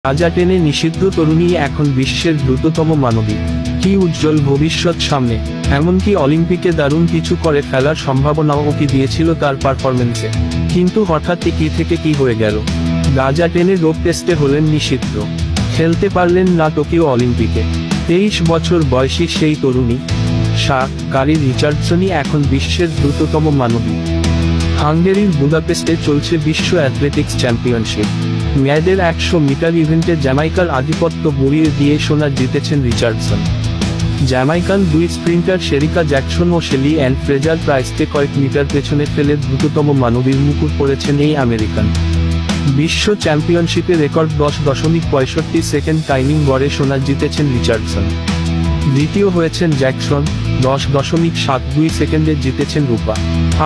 গাজা টেনে নিষিদ্ধ তরুণী এখন বিশ্বের দ্রুততম মানবী। কি উজ্জ্বল ভবিষ্যৎ সামনে। এমনকি অলিম্পিকে দারুণ কিছু করে ফেলার সম্ভাবনাও ওকে দিয়েছিল তার পারফরমেন্সে। কিন্তু হঠাৎ কি থেকে কি হয়ে গেল। গাজা টেনে ডোপ টেস্টে হলেন নিষিদ্ধ, খেলতে পারলেন না টোকিও অলিম্পিকে। 23 বছর বয়সী সেই তরুণী কারি রিচার্ডসনই এখন বিশ্বের দ্রুততম মানবী। হাঙ্গেরির বুদাপেস্টে চলছে বিশ্ব অ্যাথলেটিক্স চ্যাম্পিয়নশিপ। মেয়েদের 100 মিটার ইভেন্টে জ্যামাইকার আধিপত্য গড়িয়ে দিয়ে সোনা জিতেছেন রিচার্ডসন। জ্যামাইকান দুই স্প্রিন্টার শেরিকা জ্যাকসন ও শেলি অ্যান ফ্রেজার প্রাইসকে কয়েক মিটার পেছনে ফেলে দ্রুততম মানবীর মুকুট পড়েছেন এই আমেরিকান। বিশ্ব চ্যাম্পিয়নশিপে রেকর্ড 10.65 সেকেন্ড টাইমিং গড়ে সোনা জিতেছেন রিচার্ডসন। দ্বিতীয় হয়েছেন জ্যাকসন, 10.72 সেকেন্ডে জিতেছেন রূপা।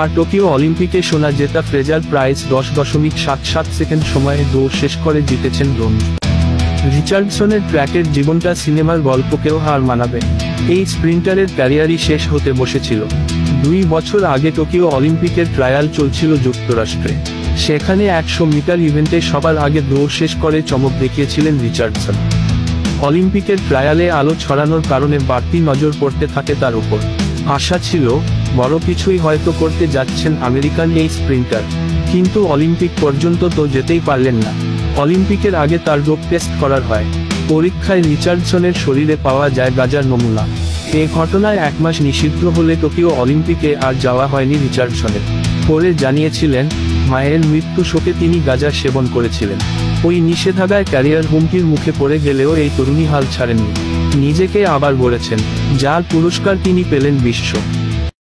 আর টোকিও অলিম্পিকে সোনা জেতা ফ্রেজার প্রাইস 10.77 সেকেন্ড সময়ে দৌড় শেষ করে জিতেছেন ব্রোঞ্জ। রিচার্ডসনের ট্র্যাকের জীবনটা সিনেমার গল্পকেও হার মানাবে। এই স্প্রিন্টারের ক্যারিয়ারই শেষ হতে বসেছিল। 2 বছর আগে টোকিও অলিম্পিকের ট্রায়াল চলছিল যুক্তরাষ্ট্রে। সেখানে 100 মিটার ইভেন্টে সবার আগে দৌড় শেষ করে চমক দেখিয়েছিলেন রিচার্ডসন। অলিম্পিকের ট্রায়ালে আলো ছড়ানোর কারণে বাড়তি নজর পড়তে থাকে তার উপর। আশা ছিল বড় কিছুই হয়তো করতে যাচ্ছেন আমেরিকান এই স্প্রিন্টার, কিন্তু অলিম্পিক পর্যন্ত তো যেতেই পারলেন না। অলিম্পিকের আগে তার ডোপ টেস্ট করার হয়। পরীক্ষায় রিচার্ডসনের শরীরে পাওয়া যায় গাঁজার নমুনা। এ ঘটনায় 1 মাস নিষিদ্ধ হলে টোকিও অলিম্পিকে আর যাওয়া হয়নি রিচার্ডসনের। পরে জানিয়েছিলেন মায়ের মৃত্যু শোকে তিনি গাঁজা সেবন করেছিলেন। ওই নিষেধাজ্ঞায় ক্যারিয়ার হুমকির মুখে পড়ে গেলেও এই তরুণী হাল ছাড়েননি। নিজেকে আবার গড়েছেন, যার পুরস্কার তিনি পেলেন বিশ্ব